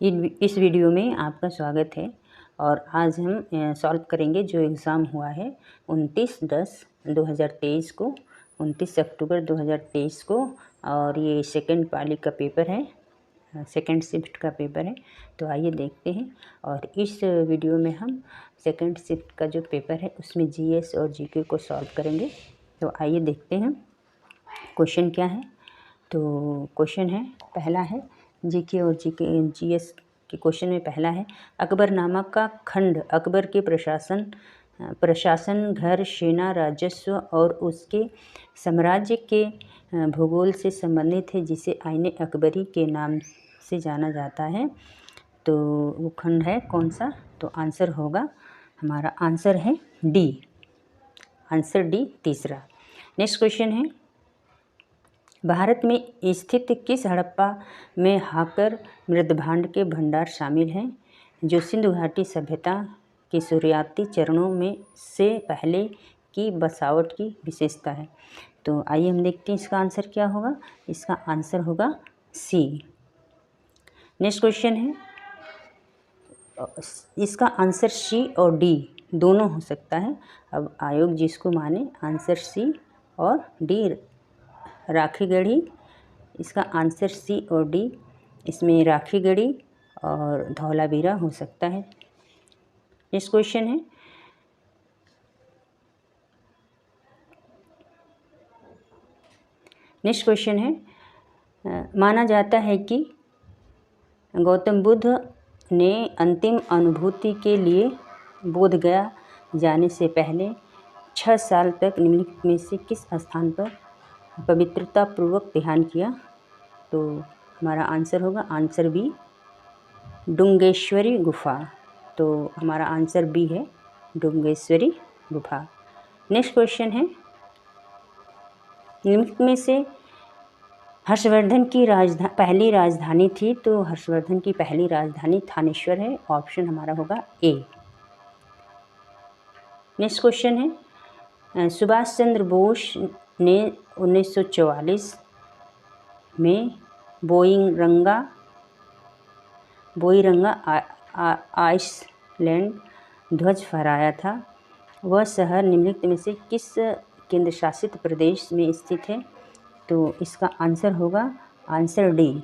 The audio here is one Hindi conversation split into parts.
इस वीडियो में आपका स्वागत है। और आज हम सॉल्व करेंगे जो एग्ज़ाम हुआ है 29/10/2023 को, 29 अक्टूबर 2023 को। और ये सेकंड पाली का पेपर है, सेकंड शिफ्ट का पेपर है। तो आइए देखते हैं। और इस वीडियो में हम सेकंड शिफ्ट का जो पेपर है उसमें जीएस और जीके को सॉल्व करेंगे। तो आइए देखते हैं क्वेश्चन क्या है। तो क्वेश्चन है, पहला है जीके और जीएस के क्वेश्चन में पहला है, अकबरनामा का खंड अकबर के प्रशासन घर, सेना, राजस्व और उसके साम्राज्य के भूगोल से संबंधित है, जिसे आईने अकबरी के नाम से जाना जाता है। तो वो खंड है कौन सा? तो आंसर होगा, हमारा आंसर है डी, आंसर डी तीसरा। नेक्स्ट क्वेश्चन है, भारत में स्थित किस हड़प्पा में हाकर मृदभांड के भंडार शामिल हैं, जो सिंधु घाटी सभ्यता के शुरुआती चरणों में से पहले की बसावट की विशेषता है? तो आइए हम देखते हैं इसका आंसर क्या होगा। इसका आंसर होगा सी। नेक्स्ट क्वेश्चन है, इसका आंसर सी और डी दोनों हो सकता है। अब आयोग जिसको माने, आंसर सी और डी राखीगढ़ी। इसका आंसर सी और डी, इसमें राखीगढ़ी और धौलावीरा हो सकता है। नेक्स्ट क्वेश्चन है, माना जाता है कि गौतम बुद्ध ने अंतिम अनुभूति के लिए बोधगया जाने से पहले 6 साल तक निम्नलिखित में से किस स्थान पर पवित्रता पूर्वक ध्यान किया? तो हमारा आंसर होगा आंसर बी, डुंगेश्वरी गुफा। तो हमारा आंसर बी है, डुंगेश्वरी गुफा। नेक्स्ट क्वेश्चन है, निम्नलिखित में से हर्षवर्धन की पहली राजधानी थी? तो हर्षवर्धन की पहली राजधानी थानेश्वर है। ऑप्शन हमारा होगा ए। नेक्स्ट क्वेश्चन है, सुभाष चंद्र बोस ने 1944 में बोईरंगा आइसलैंड ध्वज फहराया था। वह शहर निम्नलिखित में से किस केंद्र शासित प्रदेश में स्थित है? तो इसका आंसर होगा आंसर डी,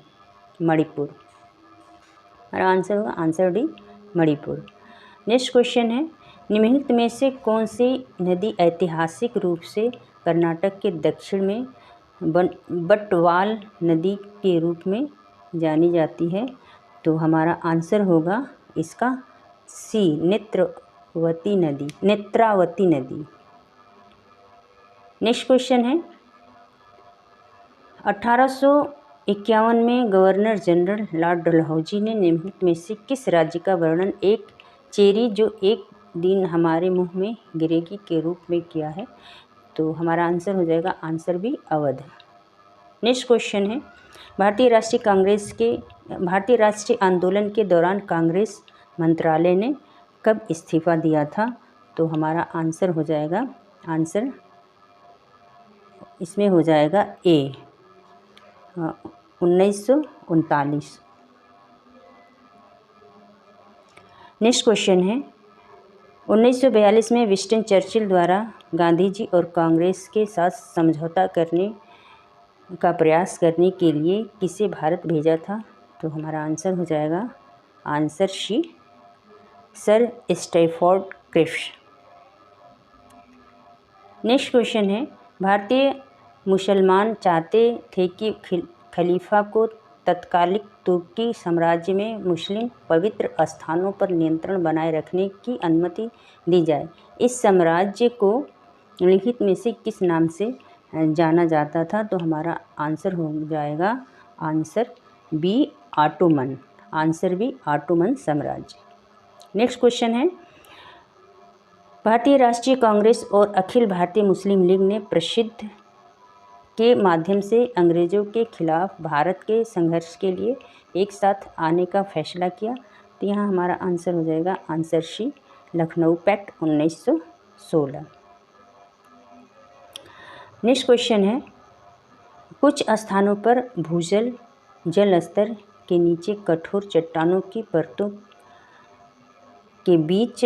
मणिपुर। हमारा आंसर होगा answer D, Manipur. Next question है, निम्नलिखित में से कौन सी नदी ऐतिहासिक रूप से कर्नाटक के दक्षिण में बटवाल नदी के रूप में जानी जाती है? तो हमारा आंसर होगा इसका सी, नेत्रावती नदी। नेक्स्ट क्वेश्चन है, 1851 में गवर्नर जनरल लॉर्ड डलहौजी ने निम्नलिखित में से किस राज्य का वर्णन एक चेरी जो एक दिन हमारे मुंह में गिरेगी के रूप में किया है? तो हमारा आंसर हो जाएगा answer B, Awadh. Next question है, भारतीय राष्ट्रीय आंदोलन के दौरान कांग्रेस मंत्रालय ने कब इस्तीफा दिया था? तो हमारा आंसर हो जाएगा, आंसर इसमें हो जाएगा ए, 1939। नेक्स्ट क्वेश्चन है, 1942 में विंस्टन चर्चिल द्वारा गांधी जी और कांग्रेस के साथ समझौता करने का प्रयास करने के लिए किसे भारत भेजा था? तो हमारा आंसर हो जाएगा answer C, sir Stafford Cripps. Next question है, भारतीय मुसलमान चाहते थे कि खलीफा को तत्कालिक तुर्की साम्राज्य में मुस्लिम पवित्र स्थानों पर नियंत्रण बनाए रखने की अनुमति दी जाए। इस साम्राज्य को निम्नलिखित में से किस नाम से जाना जाता था? तो हमारा आंसर हो जाएगा answer B, Ottoman. Answer B, Ottoman साम्राज्य। नेक्स्ट क्वेश्चन है, भारतीय राष्ट्रीय कांग्रेस और अखिल भारतीय मुस्लिम लीग ने प्रसिद्ध के माध्यम से अंग्रेज़ों के खिलाफ भारत के संघर्ष के लिए एक साथ आने का फैसला किया। तो यहाँ हमारा आंसर हो जाएगा answer C, Lucknow pact 1916। Next question है, कुछ स्थानों पर भूजल जल स्तर के नीचे कठोर चट्टानों की परतों के बीच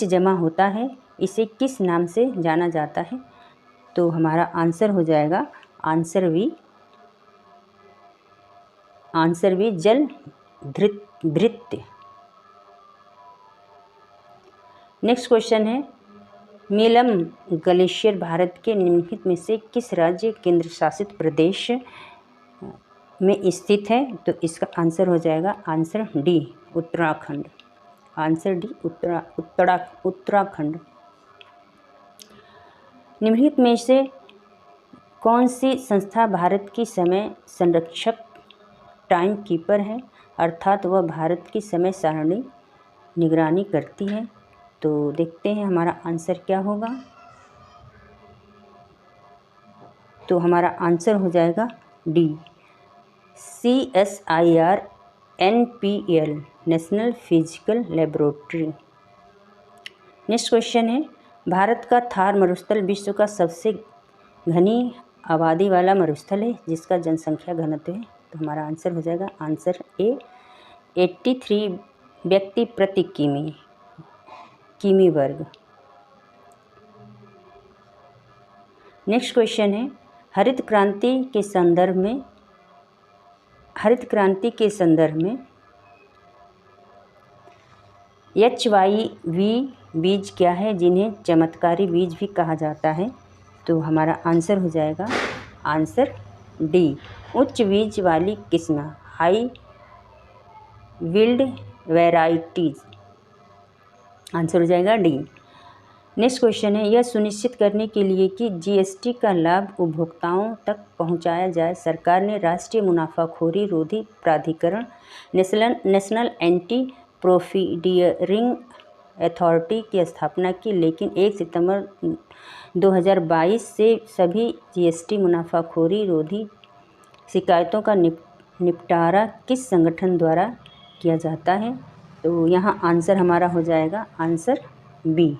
जमा होता है इसे किस नाम से जाना जाता है? तो हमारा आंसर हो जाएगा आंसर बी जल भृत्य। नेक्स्ट क्वेश्चन है, मीलम ग्लेशियर भारत के निम्नलिखित में से किस राज्य केंद्र शासित प्रदेश में स्थित है? तो इसका आंसर हो जाएगा answer D Uttarakhand. Answer D Uttarakhand. निम्नलिखित में से कौन सी संस्था भारत की समय संरक्षक टाइम कीपर है, अर्थात वह भारत की समय सारणी निगरानी करती है? तो देखते हैं हमारा आंसर क्या होगा। तो हमारा आंसर हो जाएगा D CSIR NPL national physical laboratory. Next question है, भारत का थार मरुस्थल विश्व का सबसे घनी आबादी वाला मरुस्थल है जिसका जनसंख्या घनत्व है? तो हमारा आंसर हो जाएगा आंसर ए 83 व्यक्ति प्रति किमी वर्ग। नेक्स्ट क्वेश्चन है, हरित क्रांति के संदर्भ में HYV बीज क्या है जिन्हें चमत्कारी बीज भी कहा जाता है? तो हमारा आंसर हो जाएगा आंसर डी उच्च बीज वाली किस्म हाई विल्ड वैराइटीज। आंसर हो जाएगा डी। नेक्स्ट क्वेश्चन है, यह सुनिश्चित करने के लिए कि GST का लाभ उपभोक्ताओं तक पहुंचाया जाए, सरकार ने राष्ट्रीय मुनाफाखोरी रोधी प्राधिकरण नेशनल एंटी प्रोफीडियरिंग अथॉरिटी की स्थापना की, लेकिन 1 सितंबर 2022 से सभी GST मुनाफाखोरी रोधी शिकायतों का निपटारा किस संगठन द्वारा किया जाता है? तो यहाँ आंसर हमारा हो जाएगा आंसर बी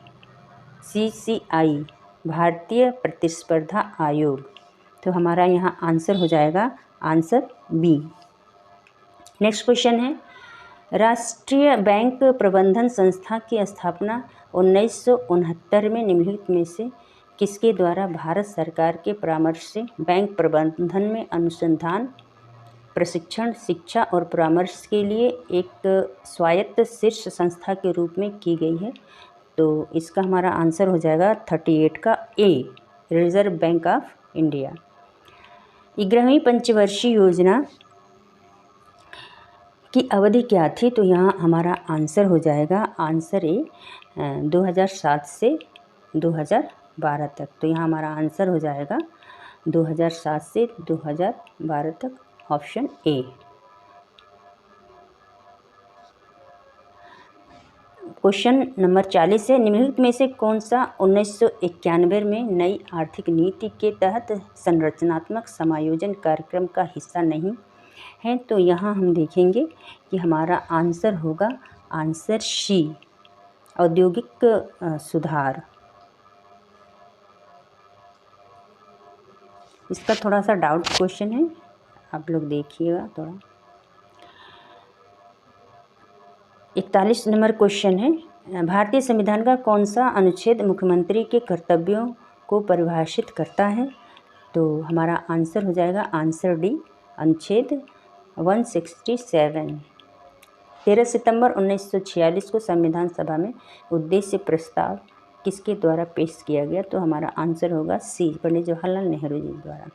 CCI भारतीय प्रतिस्पर्धा आयोग। तो हमारा यहाँ आंसर हो जाएगा आंसर बी। नेक्स्ट क्वेश्चन है, राष्ट्रीय बैंक प्रबंधन संस्था की स्थापना 1969 में निम्नलिखित में से किसके द्वारा भारत सरकार के परामर्श से बैंक प्रबंधन में अनुसंधान, प्रशिक्षण, शिक्षा और परामर्श के लिए एक स्वायत्त शीर्ष संस्था के रूप में की गई है? तो इसका हमारा आंसर हो जाएगा 38 का a reserve bank of India. 11वीं पंचवर्षीय योजना की अवधि क्या थी? तो यहाँ हमारा आंसर हो जाएगा आंसर ए 2007 से 2012 तक। तो यहाँ हमारा आंसर हो जाएगा 2007 से 2012 तक, ऑप्शन ए। क्वेश्चन नंबर 40 है, निम्नलिखित में से कौन सा 1991 में नई आर्थिक नीति के तहत संरचनात्मक समायोजन कार्यक्रम का हिस्सा नहीं है? तो यहाँ हम देखेंगे कि हमारा आंसर होगा आंसर सी औद्योगिक सुधार। इसका थोड़ा सा डाउट क्वेश्चन है, आप लोग देखिएगा थोड़ा। 41 नंबर क्वेश्चन है, भारतीय संविधान का कौन सा अनुच्छेद मुख्यमंत्री के कर्तव्यों को परिभाषित करता है? तो हमारा आंसर हो जाएगा आंसर डी अनुच्छेद 167। 13 सितंबर 1946 को संविधान सभा में उद्देश्य प्रस्ताव किसके द्वारा पेश किया गया? तो हमारा आंसर होगा सी पंडित जवाहरलाल नेहरू जी द्वारा।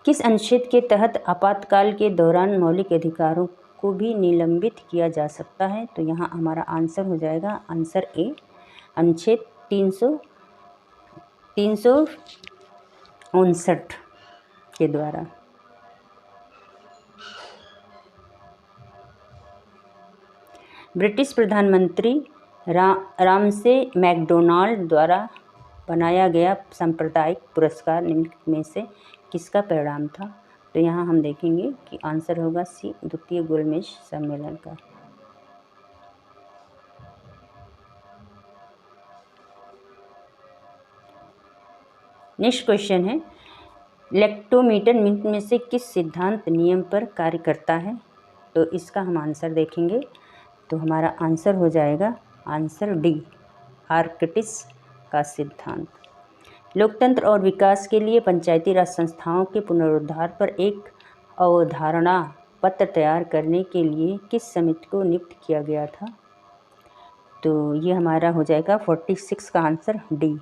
किस अनुच्छेद के तहत आपातकाल के दौरान मौलिक अधिकारों को भी निलंबित किया जा सकता है? तो यहाँ हमारा आंसर हो जाएगा आंसर ए अनुच्छेद 359 के द्वारा। ब्रिटिश प्रधानमंत्री रामसे मैकडोनाल्ड द्वारा बनाया गया सांप्रदायिक पुरस्कार निम्नलिखित में से किसका परिणाम था? तो यहाँ हम देखेंगे कि आंसर होगा सी द्वितीय गोलमेज सम्मेलन का। नेक्स्ट क्वेश्चन है, लेक्टोमीटर निम्न में से किस सिद्धांत नियम पर कार्य करता है? तो इसका हम आंसर देखेंगे। तो हमारा आंसर हो जाएगा आंसर डी, आर्कटिस का सिद्धांत। लोकतंत्र और विकास के लिए पंचायती राज संस्थाओं के पुनरुद्धार पर एक अवधारणा पत्र तैयार करने के लिए किस समिति को नियुक्त किया गया था? तो ये हमारा हो जाएगा 46 का आंसर डी,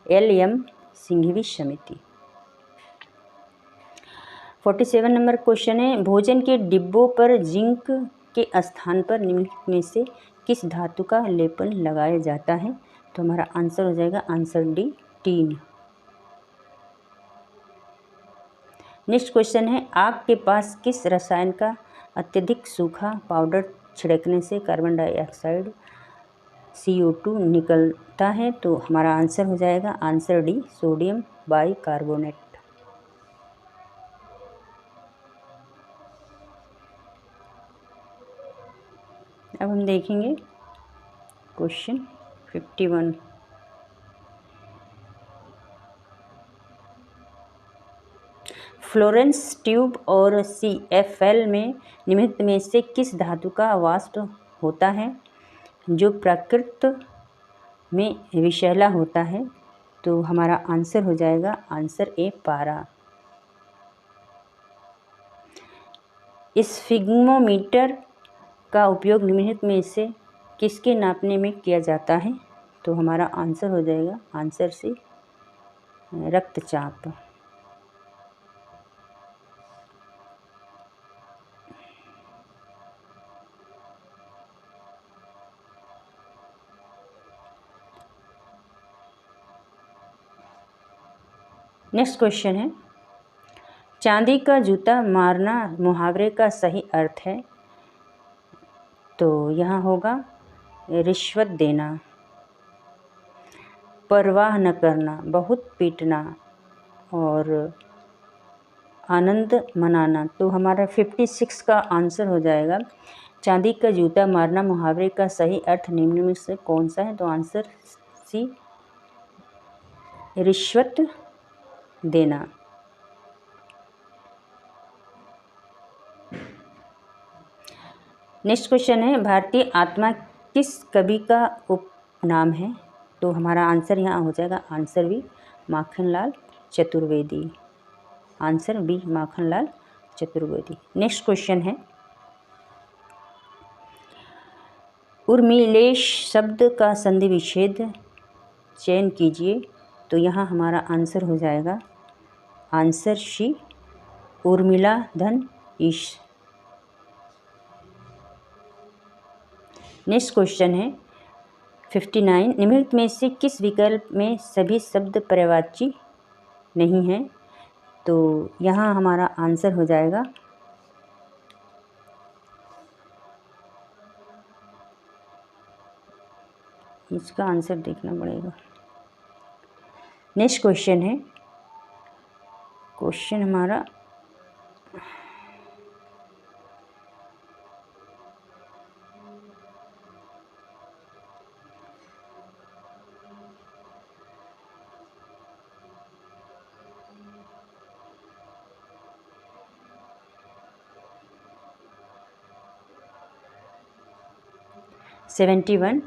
LM सिंघवी समिति। 47 नंबर क्वेश्चन है, भोजन के डिब्बों पर जिंक के स्थान पर निम्नलिखित में से किस धातु का लेपन लगाया जाता है? तो हमारा आंसर हो जाएगा answer D, tin. Next question है, आग के पास किस रसायन का अत्यधिक सूखा पाउडर छिड़कने से कार्बन डाइऑक्साइड CO2 निकलता है? तो हमारा आंसर हो जाएगा आंसर डी, सोडियम बाइकार्बोनेट। अब हम देखेंगे क्वेश्चन 51। फ्लोरेंस ट्यूब और CFL में निम्नलिखित में से किस धातु का वाष्प होता है जो प्रकृति में विषैला होता है? तो हमारा आंसर हो जाएगा आंसर ए, पारा। स्फिग्मोमीटर का उपयोग निम्नलिखित में से किसके नापने में किया जाता है? तो हमारा आंसर हो जाएगा आंसर सी, रक्तचाप। नेक्स्ट क्वेश्चन है, चांदी का जूता मारना मुहावरे का सही अर्थ है? तो यहाँ होगा रिश्वत देना, परवाह न करना, बहुत पीटना और आनंद मनाना। तो हमारा 56 का आंसर हो जाएगा, चांदी का जूता मारना मुहावरे का सही अर्थ निम्न में से कौन सा है? तो आंसर सी, रिश्वत देना। नेक्स्ट क्वेश्चन है, भारतीय आत्मा किस कवि का उपनाम है? तो हमारा आंसर यहाँ हो जाएगा answer B, Makhanlal Chaturvedi. Answer B, Makhanlal Chaturvedi. Next question है, उर्मिलेश शब्द का संधि विच्छेद चयन कीजिए। तो यहाँ हमारा आंसर हो जाएगा आंसर सी, उर्मिला धन ईश। नेक्स्ट क्वेश्चन है 59, निम्नलिखित में से किस विकल्प में सभी शब्द पर्यायवाची नहीं हैं? तो यहाँ हमारा आंसर हो जाएगा इसका आंसर देखना पड़ेगा। नेक्स्ट क्वेश्चन है, क्वेश्चन हमारा 71,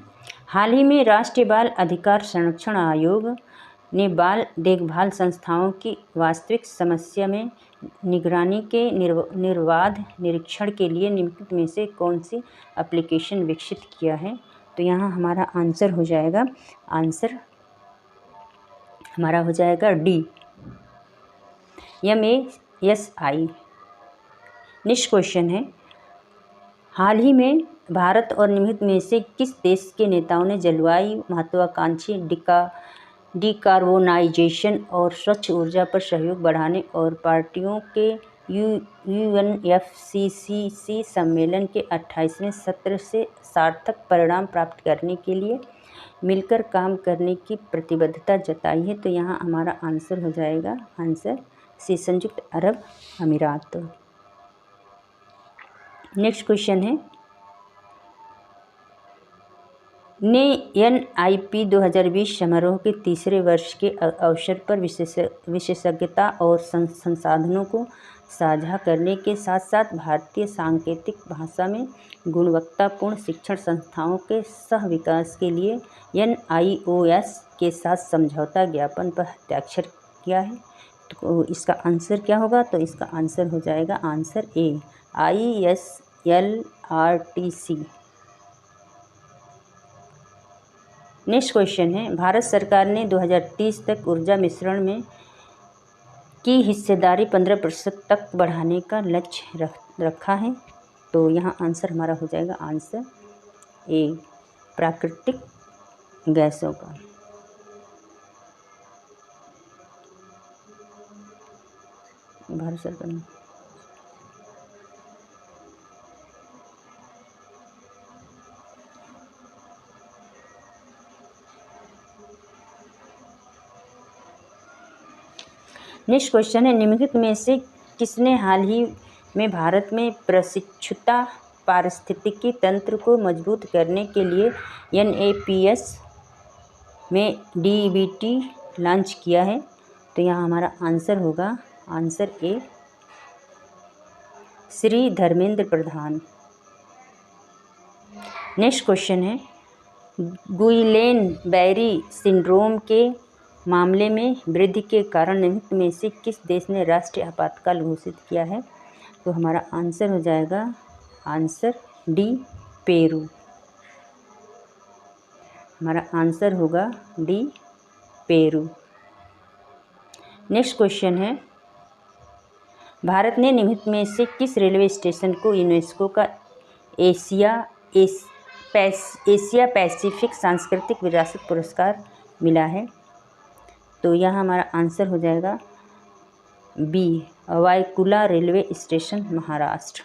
हाल ही में राष्ट्रीय बाल अधिकार संरक्षण आयोग ने बाल देखभाल संस्थाओं की वास्तविक समस्या में निगरानी के निर्बाध निरीक्षण के लिए निम्नलिखित में से कौन सी एप्लीकेशन विकसित किया है? तो यहाँ हमारा आंसर हो जाएगा, आंसर हमारा हो जाएगा डी, MASI। नेक्स्ट क्वेश्चन है, हाल ही में भारत और निम्नलिखित में से किस देश के नेताओं ने जलवायु महत्वाकांक्षी डिकार्बोनाइजेशन और स्वच्छ ऊर्जा पर सहयोग बढ़ाने और पार्टियों के UNFCCC सम्मेलन के 28वें सत्र से सार्थक परिणाम प्राप्त करने के लिए मिलकर काम करने की प्रतिबद्धता जताई है? तो यहाँ हमारा आंसर हो जाएगा आंसर सी, संयुक्त अरब अमीरात। नेक्स्ट क्वेश्चन है, ने NIP 2020 समारोह के तीसरे वर्ष के अवसर पर विशेषज्ञता और संसाधनों को साझा करने के साथ साथ भारतीय सांकेतिक भाषा में गुणवत्तापूर्ण शिक्षण संस्थाओं के सह विकास के लिए NIOS के साथ समझौता ज्ञापन पर हस्ताक्षर किया है। तो इसका आंसर क्या होगा? तो इसका आंसर हो जाएगा answer A, ISLRTC। Next question है, भारत सरकार ने 2030 तक ऊर्जा मिश्रण में की हिस्सेदारी 15% तक बढ़ाने का लक्ष्य रखा है। तो यहाँ आंसर हमारा हो जाएगा आंसर ए, प्राकृतिक गैसों का। भारत सरकार ने नेक्स्ट क्वेश्चन है, निम्नलिखित में से किसने हाल ही में भारत में प्रशिक्षुता पारिस्थितिकी तंत्र को मजबूत करने के लिए NAPS में DBT लॉन्च किया है? तो यहाँ हमारा आंसर होगा answer A, Shri Dharmendra Pradhan. Next question है, गुइलेन-बैरी सिंड्रोम के मामले में वृद्धि के कारण निम्नलिखित में से किस देश ने राष्ट्रीय आपातकाल घोषित किया है? तो हमारा आंसर हो जाएगा आंसर डी, पेरू। हमारा आंसर होगा डी, पेरू। नेक्स्ट क्वेश्चन है, भारत ने निम्नलिखित में से किस रेलवे स्टेशन को यूनेस्को का एशिया पैसिफिक सांस्कृतिक विरासत पुरस्कार मिला है? तो यहाँ हमारा आंसर हो जाएगा B, Byculla railway station, Maharashtra.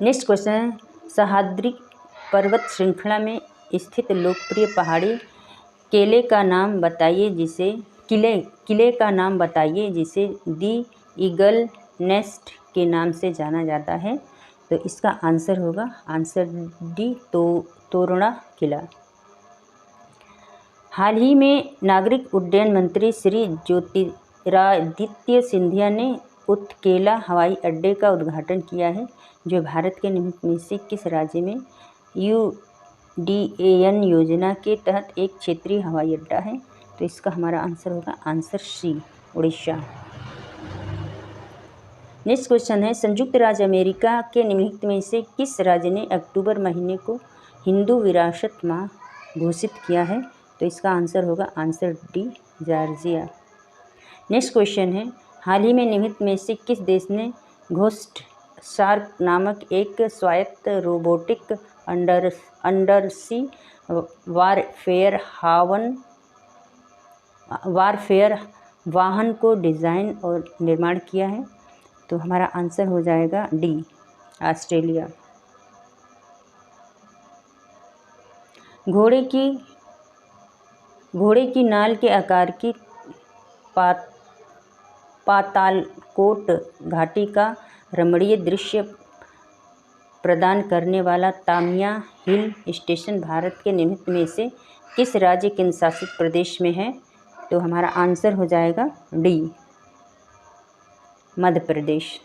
Next question है, सह्याद्री पर्वत श्रृंखला में स्थित लोकप्रिय पहाड़ी किले का नाम बताइए जिसे दी ईगल नेस्ट के नाम से जाना जाता है। तो इसका आंसर होगा आंसर डी, तोरणा किला। हाल ही में नागरिक उड्डयन मंत्री श्री ज्योतिरादित्य सिंधिया ने उत्केला हवाई अड्डे का उद्घाटन किया है, जो भारत के निम्नलिखित में से किस राज्य में UDAN योजना के तहत एक क्षेत्रीय हवाई अड्डा है? तो इसका हमारा आंसर होगा answer C, Orissa. Next question है, संयुक्त राज्य अमेरिका के निम्नलिखित में से किस राज्य ने अक्टूबर महीने को हिंदू विरासत माह घोषित किया है? तो इसका आंसर होगा answer D, Georgia. Next question है, हाल ही में निम्नलिखित में से किस देश ने घोस्ट शार्क नामक एक स्वायत्त रोबोटिक अंडरसी वारफेयर वाहन को डिज़ाइन और निर्माण किया है? तो हमारा आंसर हो जाएगा डी, ऑस्ट्रेलिया। घोड़े की नाल के आकार की पातालकोट घाटी का रमणीय दृश्य प्रदान करने वाला तामिया हिल स्टेशन भारत के निम्नलिखित में से किस राज्य केंद्र शासित प्रदेश में है? तो हमारा आंसर हो जाएगा डी, मध्य प्रदेश।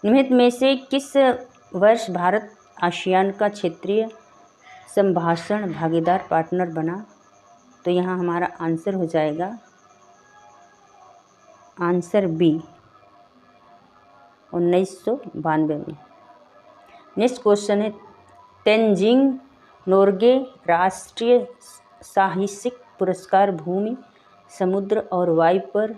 निम्नलिखित में से किस वर्ष भारत आसियान का क्षेत्रीय संभाषण भागीदार पार्टनर बना? तो यहाँ हमारा आंसर हो जाएगा आंसर बी, 1992 में। नेक्स्ट क्वेश्चन है, तेनजिंग नोर्गे राष्ट्रीय साहसिक पुरस्कार भूमि, समुद्र और वायु पर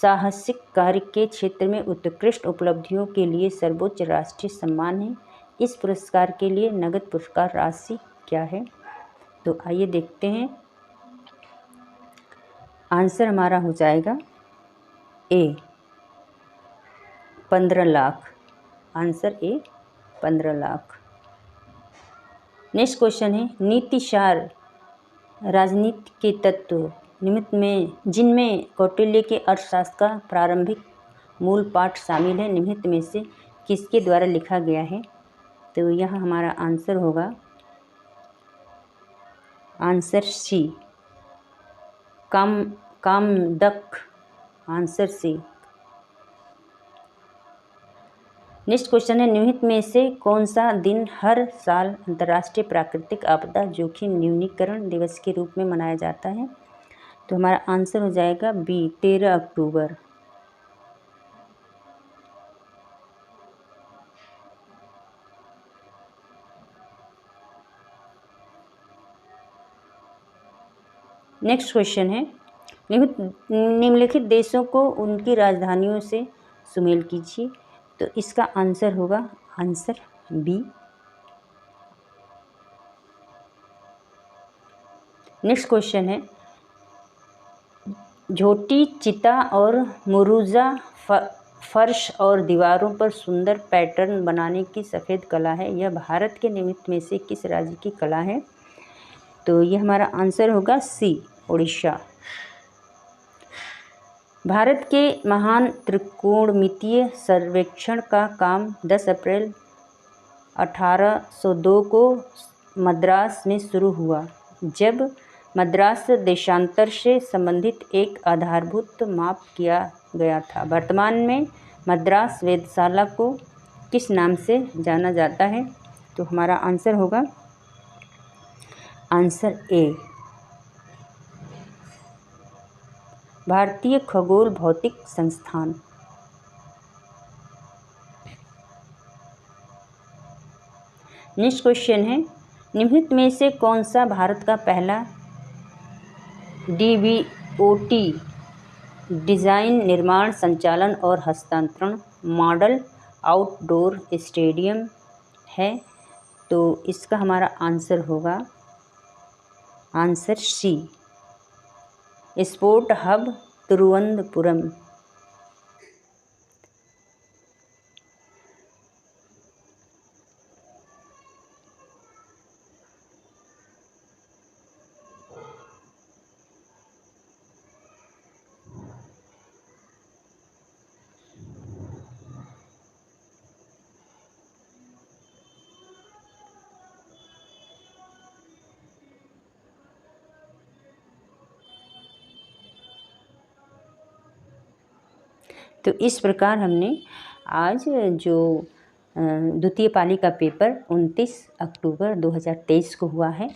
साहसिक कार्य के क्षेत्र में उत्कृष्ट उपलब्धियों के लिए सर्वोच्च राष्ट्रीय सम्मान है। इस पुरस्कार के लिए नगद पुरस्कार राशि क्या है? तो आइए देखते हैं। आंसर हमारा हो जाएगा ए, 15 lakh. Answer A, 15 lakh. Next question है, नीतिशार राजनीति के तत्व निमित्त में जिनमें कौटिल्य के अर्थशास्त्र का प्रारंभिक मूल पाठ शामिल है, निम्नलिखित में से किसके द्वारा लिखा गया है? तो यह हमारा आंसर होगा आंसर सी, कामदक, आंसर सी। नेक्स्ट क्वेश्चन है, निम्नलिखित में से कौन सा दिन हर साल अंतर्राष्ट्रीय प्राकृतिक आपदा जोखिम न्यूनीकरण दिवस के रूप में मनाया जाता है? तो हमारा आंसर हो जाएगा बी, 13 अक्टूबर। नेक्स्ट क्वेश्चन है, निम्नलिखित देशों को उनकी राजधानियों से सुमेल कीजिए। तो इसका आंसर होगा आंसर बी। नेक्स्ट क्वेश्चन है, झोटी, चिता और मुरुजा फर्श और दीवारों पर सुंदर पैटर्न बनाने की सफ़ेद कला है, यह भारत के निम्नलिखित में से किस राज्य की कला है? तो यह हमारा आंसर होगा सी, उड़ीसा। भारत के महान त्रिकोणमितीय सर्वेक्षण का काम 10 अप्रैल 1802 को मद्रास में शुरू हुआ, जब मद्रास देशांतर से संबंधित एक आधारभूत माप किया गया था। वर्तमान में मद्रास वेधशाला को किस नाम से जाना जाता है? तो हमारा आंसर होगा आंसर ए, भारतीय खगोल भौतिक संस्थान। नेक्स्ट क्वेश्चन है, निम्नलिखित में से कौन सा भारत का पहला डीबीओटी डिज़ाइन, निर्माण, संचालन और हस्तांतरण मॉडल आउटडोर स्टेडियम है? तो इसका हमारा आंसर होगा answer C, sport hub Thiruvananthapuram. तो इस प्रकार हमने आज जो द्वितीय पाली का पेपर 29 अक्टूबर 2023 को हुआ है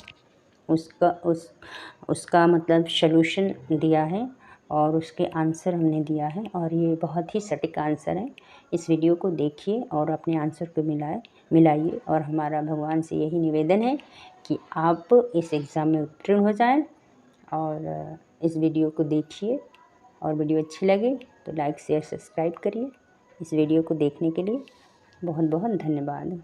उसका मतलब सॉल्यूशन दिया है और उसके आंसर हमने दिया है, और ये बहुत ही सटीक आंसर है। इस वीडियो को देखिए और अपने आंसर को मिलाइए, और हमारा भगवान से यही निवेदन है कि आप इस एग्ज़ाम में उत्तीर्ण हो जाएं। और इस वीडियो को देखिए, और वीडियो अच्छी लगे तो लाइक शेयर सब्सक्राइब करिए। इस वीडियो को देखने के लिए बहुत बहुत धन्यवाद।